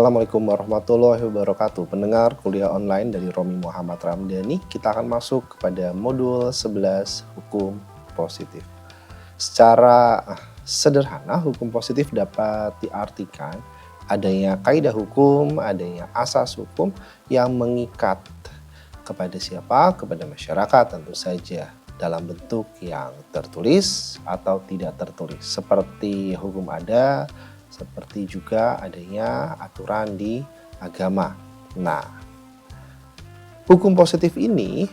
Assalamualaikum warahmatullahi wabarakatuh. Pendengar kuliah online dari Romi Muhammad Ramdhani, kita akan masuk kepada modul 11 hukum positif. Secara sederhana, hukum positif dapat diartikan adanya kaidah hukum, adanya asas hukum yang mengikat kepada siapa? Kepada masyarakat tentu saja, dalam bentuk yang tertulis atau tidak tertulis, seperti hukum adat, seperti juga adanya aturan di agama. Nah, hukum positif ini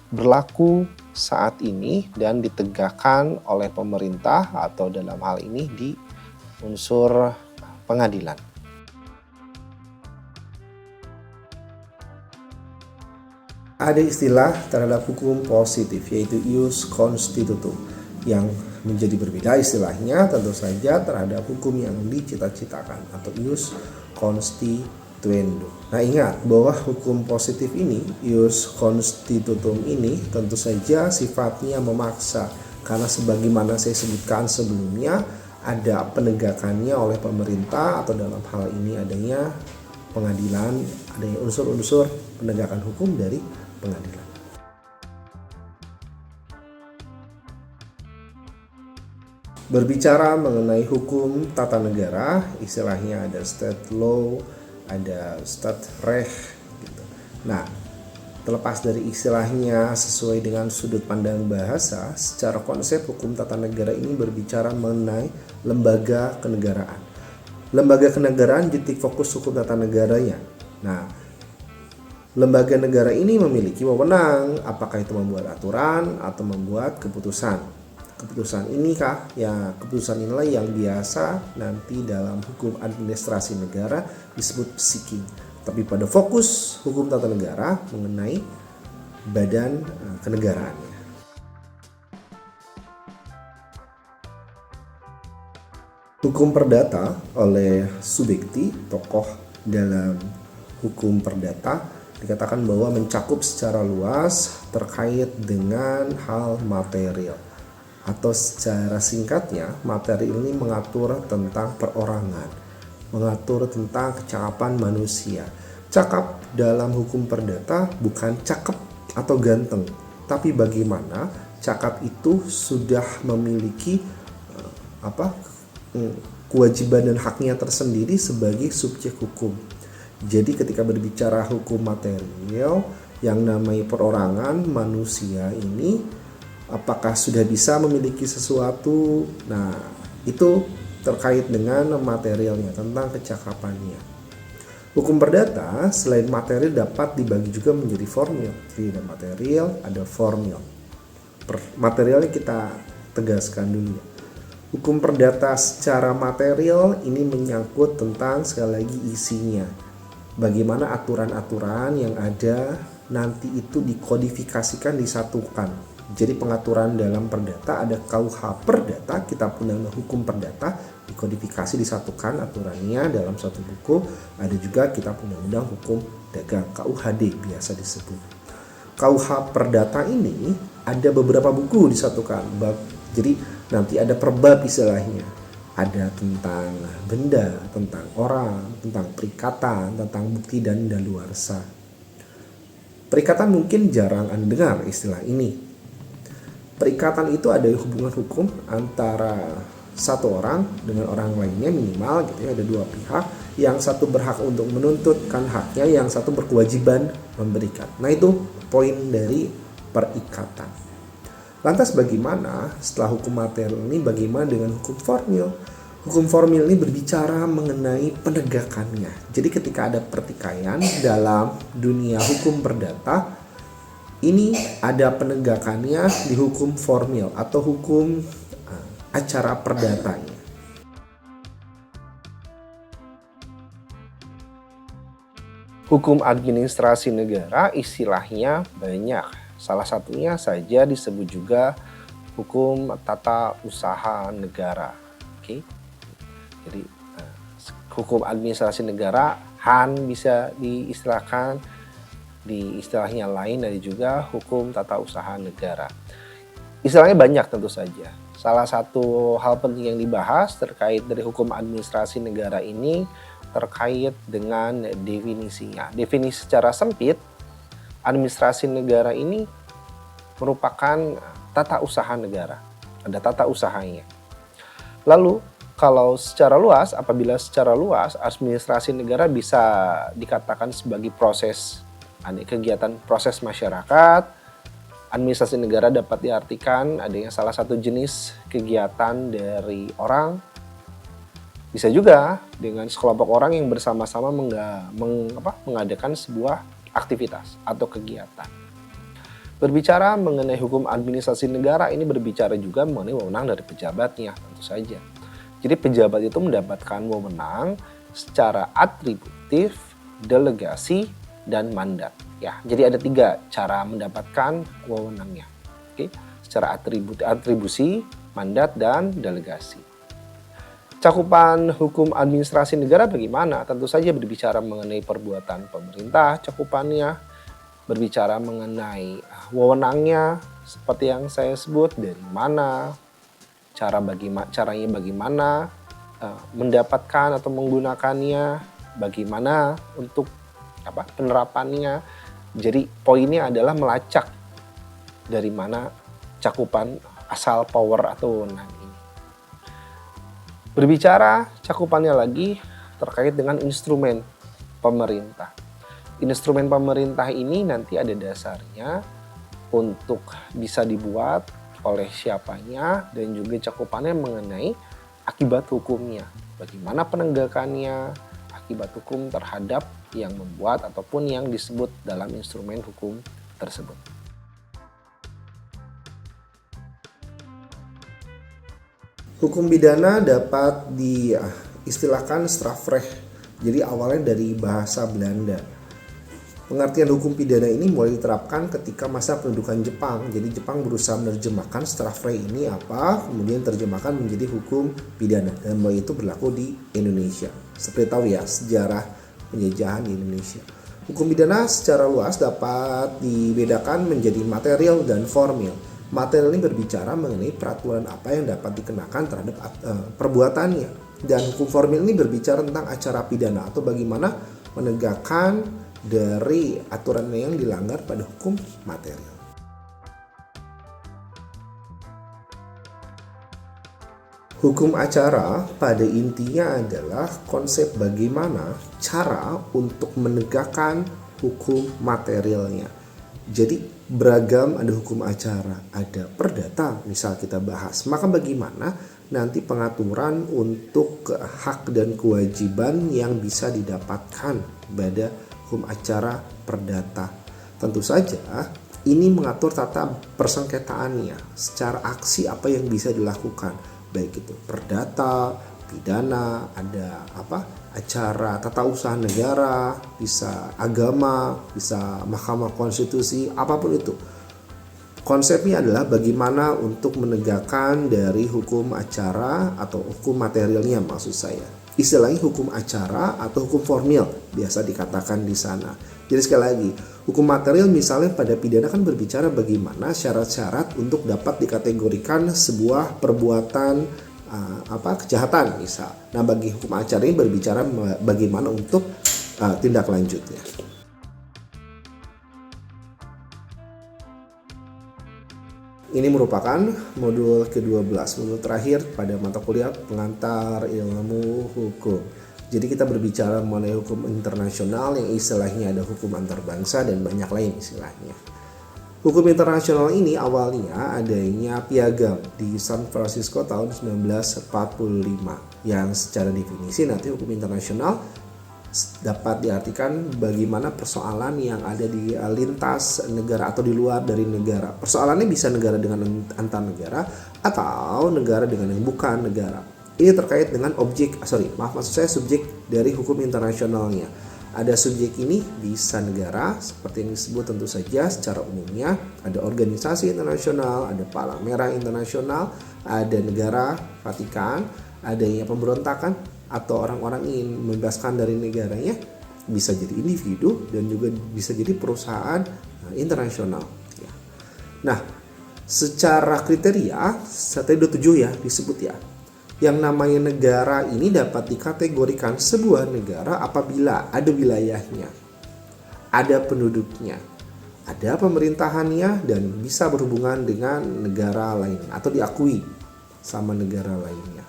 berlaku saat ini dan ditegakkan oleh pemerintah atau dalam hal ini di unsur pengadilan. Ada istilah terhadap hukum positif yaitu ius constitutum yang menjadi berbeda istilahnya tentu saja terhadap hukum yang dicita-citakan atau ius constituendum. Nah, ingat bahwa hukum positif ini, ius constitutum ini tentu saja sifatnya memaksa karena sebagaimana saya sebutkan sebelumnya ada penegakannya oleh pemerintah atau dalam hal ini adanya pengadilan, adanya unsur-unsur penegakan hukum dari pengadilan. Berbicara mengenai hukum tata negara, istilahnya ada state law, ada Stadtrecht gitu. Nah, terlepas dari istilahnya sesuai dengan sudut pandang bahasa, secara konsep hukum tata negara ini berbicara mengenai lembaga kenegaraan. Lembaga kenegaraan titik fokus hukum tata negaranya. Nah, lembaga negara ini memiliki wewenang, apakah itu membuat aturan atau membuat keputusan. Keputusan inikah? Ya, keputusan inilah yang biasa nanti dalam hukum administrasi negara disebut psiking. Tapi pada fokus hukum tata negara mengenai badan kenegaraannya. Hukum perdata oleh Subekti, tokoh dalam hukum perdata, dikatakan bahwa mencakup secara luas terkait dengan hal material. Atau secara singkatnya, materi ini mengatur tentang perorangan, mengatur tentang kecakapan manusia. Cakap dalam hukum perdata bukan cakep atau ganteng, tapi bagaimana cakap itu sudah memiliki kewajiban dan haknya tersendiri sebagai subjek hukum. Jadi ketika berbicara hukum material, yang namanya perorangan manusia ini apakah sudah bisa memiliki sesuatu? Nah, itu terkait dengan materialnya, tentang kecakapannya. Hukum perdata selain material dapat dibagi juga menjadi formil. Jadi ada material, ada formil. Materialnya kita tegaskan dulu. Hukum perdata secara material ini menyangkut tentang sekali lagi isinya. Bagaimana aturan-aturan yang ada nanti itu dikodifikasikan, disatukan. Jadi pengaturan dalam perdata ada KUH perdata, kitab undang-undang hukum perdata, dikodifikasi disatukan aturannya dalam satu buku. Ada juga kitab undang-undang hukum dagang, KUHD biasa disebut. KUH perdata ini ada beberapa buku disatukan. Jadi nanti ada perbab istilahnya. Ada tentang benda, tentang orang, tentang perikatan, tentang bukti dan daluarsa. Perikatan mungkin jarang Anda dengar istilah ini. Perikatan itu ada hubungan hukum antara satu orang dengan orang lainnya minimal gitu ya, ada dua pihak, yang satu berhak untuk menuntutkan haknya, yang satu berkewajiban memberikan. Nah, itu poin dari perikatan. Lantas bagaimana setelah hukum material ini, bagaimana dengan hukum formil? Hukum formil ini berbicara mengenai penegakannya. Jadi ketika ada pertikaian dalam dunia hukum perdata, ini ada penegakannya di hukum formil atau hukum acara perdatanya. Hukum administrasi negara istilahnya banyak. Salah satunya saja disebut juga hukum tata usaha negara. Oke. Jadi hukum administrasi negara HAN bisa diistilahkan, di istilahnya lain, ada juga hukum tata usaha negara. Istilahnya banyak tentu saja. salah satu hal penting yang dibahas terkait dari hukum administrasi negara ini terkait dengan definisinya. Definisi secara sempit, administrasi negara ini merupakan tata usaha negara. Ada tata usahanya. Lalu, kalau secara luas, apabila secara luas, administrasi negara bisa dikatakan sebagai proses, ada kegiatan proses masyarakat. Administrasi negara dapat diartikan adanya salah satu jenis kegiatan dari orang, bisa juga dengan sekelompok orang yang bersama-sama mengadakan sebuah aktivitas atau kegiatan. Berbicara mengenai hukum administrasi negara ini berbicara juga mengenai wewenang dari pejabatnya, tentu saja. Jadi pejabat itu mendapatkan wewenang secara atributif, delegasi, dan mandat. Ya, jadi ada 3 cara mendapatkan wewenangnya. Oke, secara atribusi, mandat, dan delegasi. Cakupan hukum administrasi negara bagaimana? Tentu saja berbicara mengenai perbuatan pemerintah, cakupannya, berbicara mengenai wewenangnya, seperti yang saya sebut, dari mana, caranya bagaimana, mendapatkan atau menggunakannya, bagaimana untuk penerapannya. Jadi poinnya adalah melacak dari mana cakupan asal power atau wewenang ini. Berbicara cakupannya lagi terkait dengan instrumen pemerintah. Instrumen pemerintah ini nanti ada dasarnya untuk bisa dibuat oleh siapanya dan juga cakupannya mengenai akibat hukumnya. Bagaimana penegakannya, akibat hukum terhadap yang membuat ataupun yang disebut dalam instrumen hukum tersebut. Hukum pidana dapat diistilahkan strafrecht. Jadi awalnya dari bahasa Belanda. Pengertian hukum pidana ini mulai diterapkan ketika masa pendudukan Jepang. Jadi Jepang berusaha menerjemahkan strafrecht ini apa, kemudian terjemahkan menjadi hukum pidana. Dan mulai itu berlaku di Indonesia. Seperti tahu ya, sejarah penjajahan di Indonesia. Hukum pidana secara luas dapat dibedakan menjadi material dan formil. Material ini berbicara mengenai peraturan apa yang dapat dikenakan terhadap perbuatannya. Dan hukum formil ini berbicara tentang acara pidana atau bagaimana menegakkan dari aturan yang dilanggar pada hukum material. Hukum acara pada intinya adalah konsep bagaimana cara untuk menegakkan hukum materialnya. Jadi beragam ada hukum acara, ada perdata misal kita bahas. Maka bagaimana nanti pengaturan untuk hak dan kewajiban yang bisa didapatkan pada hukum acara perdata. Tentu saja ini mengatur tata persengketaannya, secara aksi apa yang bisa dilakukan, baik itu perdata, pidana, ada acara tata usaha negara, bisa agama, bisa Mahkamah Konstitusi, apapun itu. Konsepnya adalah bagaimana untuk menegakkan dari hukum acara atau hukum materialnya maksud saya. Istilahnya hukum acara atau hukum formil biasa dikatakan di sana. Jadi sekali lagi, hukum material misalnya pada pidana kan berbicara bagaimana syarat-syarat untuk dapat dikategorikan sebuah perbuatan kejahatan misal. Nah, bagi hukum acara ini berbicara bagaimana untuk tindak lanjutnya. Ini merupakan modul ke-12, modul terakhir pada mata kuliah pengantar ilmu hukum. Jadi kita berbicara mengenai hukum internasional yang istilahnya ada hukum antar bangsa dan banyak lain istilahnya. Hukum internasional ini awalnya adanya piagam di San Francisco tahun 1945 yang secara definisi nanti hukum internasional dapat diartikan bagaimana persoalan yang ada di lintas negara atau di luar dari negara. Persoalannya bisa negara dengan antar negara atau negara dengan yang bukan negara. Ini terkait dengan subjek dari hukum internasionalnya. Ada subjek ini bisa negara seperti yang disebut tentu saja secara umumnya. Ada organisasi internasional, ada Palang Merah Internasional, ada negara Vatikan, adanya pemberontakan atau orang-orang ingin membebaskan dari negaranya, bisa jadi individu dan juga bisa jadi perusahaan internasional. Nah, Secara kriteria, tadi 27 ya disebut ya. Yang namanya negara ini dapat dikategorikan sebuah negara apabila ada wilayahnya, ada penduduknya, ada pemerintahannya, dan bisa berhubungan dengan negara lain atau diakui sama negara lainnya.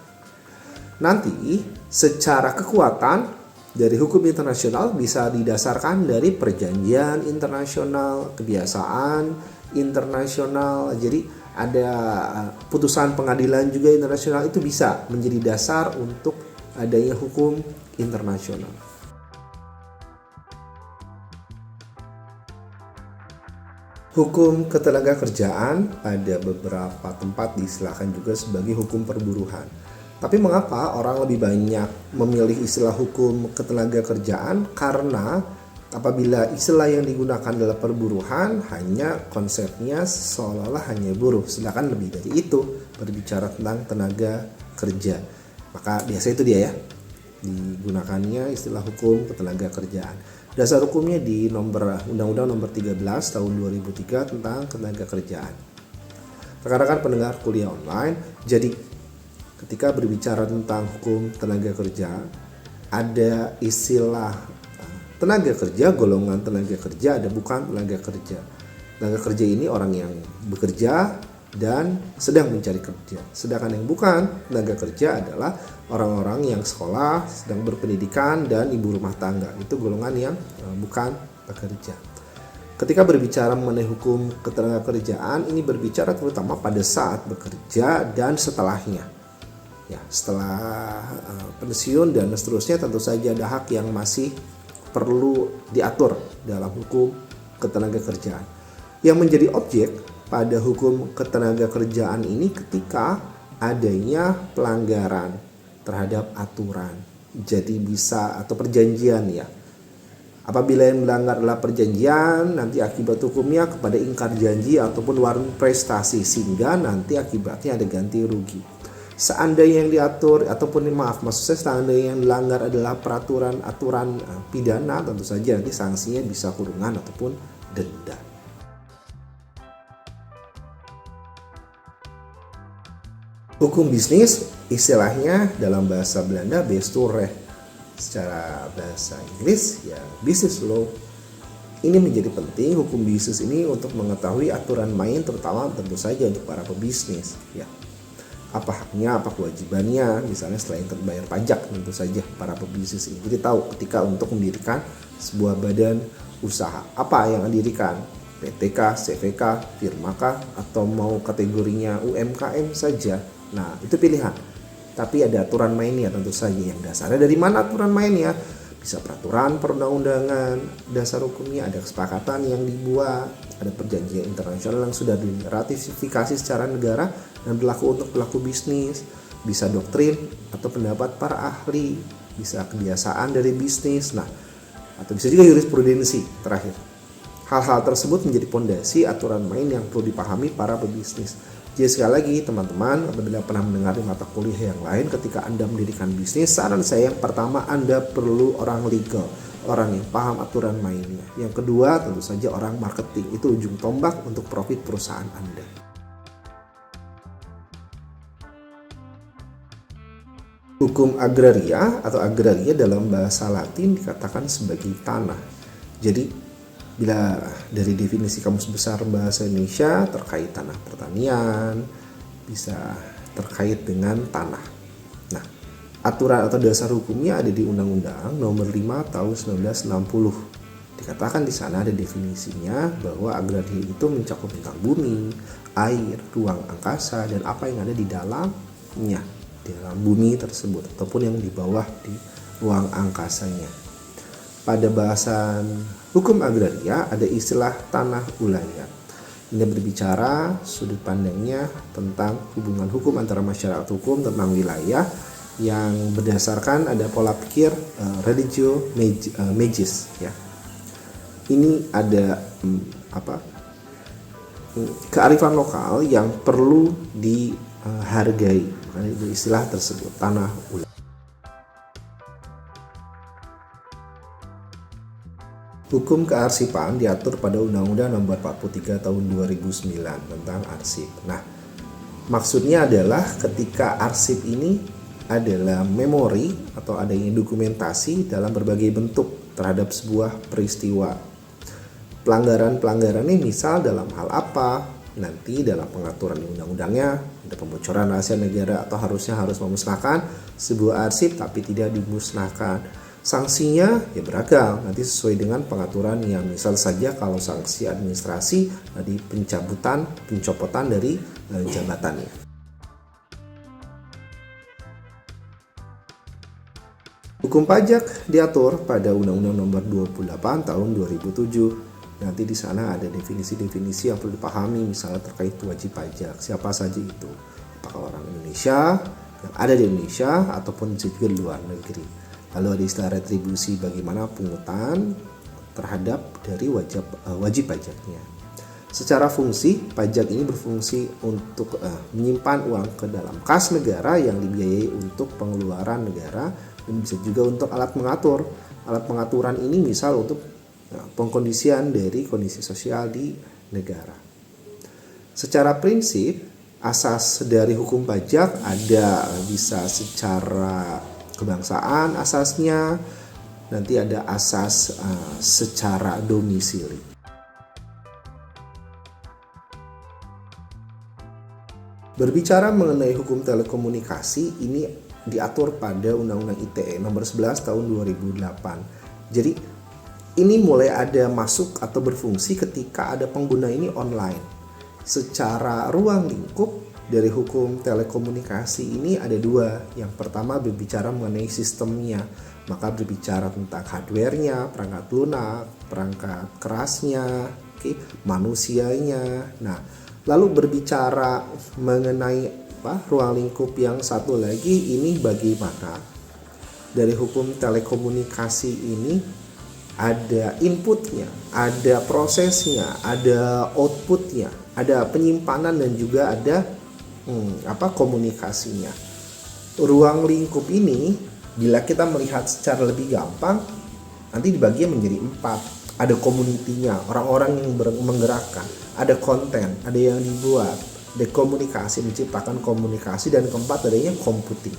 Nanti secara kekuatan dari hukum internasional bisa didasarkan dari perjanjian internasional, kebiasaan internasional. Jadi ada putusan pengadilan juga internasional, itu bisa menjadi dasar untuk adanya hukum internasional. Hukum ketenagakerjaan pada beberapa tempat diistilahkan juga sebagai hukum perburuhan. Tapi mengapa orang lebih banyak memilih istilah hukum ketenagakerjaan? Karena apabila istilah yang digunakan adalah perburuhan, hanya konsepnya seolah-olah hanya buruh, sedangkan lebih dari itu berbicara tentang tenaga kerja. Maka biasa itu dia ya, digunakannya istilah hukum ketenaga kerjaan. Dasar hukumnya di Undang-Undang nomor 13 tahun 2003 tentang ketenaga kerjaan. Rekan-rekan pendengar kuliah online, jadi ketika berbicara tentang hukum tenaga kerja, ada istilah tenaga kerja, golongan tenaga kerja, ada bukan tenaga kerja. Tenaga kerja ini orang yang bekerja dan sedang mencari kerja. Sedangkan yang bukan tenaga kerja adalah orang-orang yang sekolah, sedang berpendidikan, dan ibu rumah tangga. Itu golongan yang bukan pekerja. Ketika berbicara mengenai hukum ketenagakerjaan, ini berbicara terutama pada saat bekerja dan setelahnya. Ya, setelah pensiun dan seterusnya, tentu saja ada hak yang masih perlu diatur dalam hukum ketenagakerjaan. Yang menjadi objek pada hukum ketenagakerjaan ini ketika adanya pelanggaran terhadap aturan. Jadi bisa atau perjanjian ya. Apabila yang melanggar adalah perjanjian, nanti akibat hukumnya kepada ingkar janji ataupun warning prestasi, sehingga nanti akibatnya ada ganti rugi. Seandainya yang diatur ataupun seandainya yang dilanggar adalah aturan pidana, tentu saja nanti sanksinya bisa kurungan ataupun denda. Hukum bisnis istilahnya dalam bahasa Belanda bestuurrecht, secara bahasa Inggris ya business law. Ini menjadi penting hukum bisnis ini untuk mengetahui aturan main, terutama tentu saja untuk para pebisnis ya. Apa haknya, apa kewajibannya, misalnya selain terbayar pajak, tentu saja para pebisnis ini jadi tahu ketika untuk mendirikan sebuah badan usaha apa yang didirikan, PTK, CVK, firmakah, atau mau kategorinya UMKM saja. Nah, itu pilihan. Tapi ada aturan mainnya tentu saja. Yang dasarnya dari mana aturan mainnya? Bisa peraturan perundang-undangan, dasar hukumnya, ada kesepakatan yang dibuat, ada perjanjian internasional yang sudah diratifikasi secara negara dan berlaku untuk pelaku bisnis, bisa doktrin atau pendapat para ahli, bisa kebiasaan dari bisnis, nah, atau bisa juga jurisprudensi terakhir. Hal-hal tersebut menjadi pondasi aturan main yang perlu dipahami para pebisnis. Jadi sekali lagi teman-teman, apabila pernah mendengar di mata kuliah yang lain, ketika Anda mendirikan bisnis, saran saya yang pertama Anda perlu orang legal, orang yang paham aturan mainnya. Yang kedua tentu saja orang marketing, itu ujung tombak untuk profit perusahaan Anda. Hukum agraria atau agraria dalam bahasa Latin dikatakan sebagai tanah. Jadi bila dari definisi Kamus Besar Bahasa Indonesia terkait tanah pertanian, bisa terkait dengan tanah. Nah, aturan atau dasar hukumnya ada di Undang-Undang Nomor 5 Tahun 1960. Dikatakan di sana ada definisinya bahwa agraria itu mencakup tentang bumi, air, ruang angkasa, dan apa yang ada di dalamnya, di dalam bumi tersebut ataupun yang di bawah di ruang angkasanya. Pada bahasan hukum agraria ada istilah tanah ulayat. Ini berbicara sudut pandangnya tentang hubungan hukum antara masyarakat hukum tentang wilayah yang berdasarkan ada pola pikir religio magis ya. Ini ada kearifan lokal yang perlu dihargai. Makanya istilah tersebut tanah ulayat. Hukum kearsipan diatur pada Undang-Undang Nomor 43 Tahun 2009 tentang arsip. Nah, maksudnya adalah ketika arsip ini adalah memori atau adanya dokumentasi dalam berbagai bentuk terhadap sebuah peristiwa. Pelanggaran-pelanggaran ini misal dalam hal apa? Nanti dalam pengaturan di undang-undangnya ada pembocoran rahasia negara atau harus memusnahkan sebuah arsip tapi tidak dimusnahkan. Sanksinya ya beragam, nanti sesuai dengan pengaturan yang misal saja kalau sanksi administrasi tadi pencopotan dari jabatannya. Hukum pajak diatur pada Undang-Undang Nomor 28 Tahun 2007. Nanti di sana ada definisi-definisi yang perlu dipahami, misalnya terkait wajib pajak, siapa saja itu, apakah orang Indonesia yang ada di Indonesia ataupun juga luar negeri. Lalu ada istilah retribusi, bagaimana pungutan terhadap dari wajib pajaknya. Secara fungsi, pajak ini berfungsi untuk menyimpan uang ke dalam kas negara yang dibiayai untuk pengeluaran negara, dan bisa juga untuk alat mengatur. Alat pengaturan ini misal untuk pengkondisian dari kondisi sosial di negara. Secara prinsip, asas dari hukum pajak ada bisa secara kebangsaan asasnya, nanti ada asas secara domisili. Berbicara mengenai hukum telekomunikasi, ini diatur pada Undang-Undang ITE nomor 11 tahun 2008. Jadi ini mulai ada masuk atau berfungsi ketika ada pengguna ini online. Secara ruang lingkup dari hukum telekomunikasi ini ada dua. Yang pertama berbicara mengenai sistemnya, maka berbicara tentang hardware-nya, perangkat lunak, perangkat kerasnya, manusianya. Nah, lalu berbicara mengenai ruang lingkup yang satu lagi, ini bagaimana dari hukum telekomunikasi ini ada inputnya, ada prosesnya, ada outputnya, ada penyimpanan dan juga ada komunikasinya. Ruang lingkup ini bila kita melihat secara lebih gampang nanti dibagi menjadi 4. Ada community-nya, orang-orang yang menggerakkan, ada konten, ada yang dibuat, ada komunikasi, menciptakan komunikasi, dan keempat adanya computing.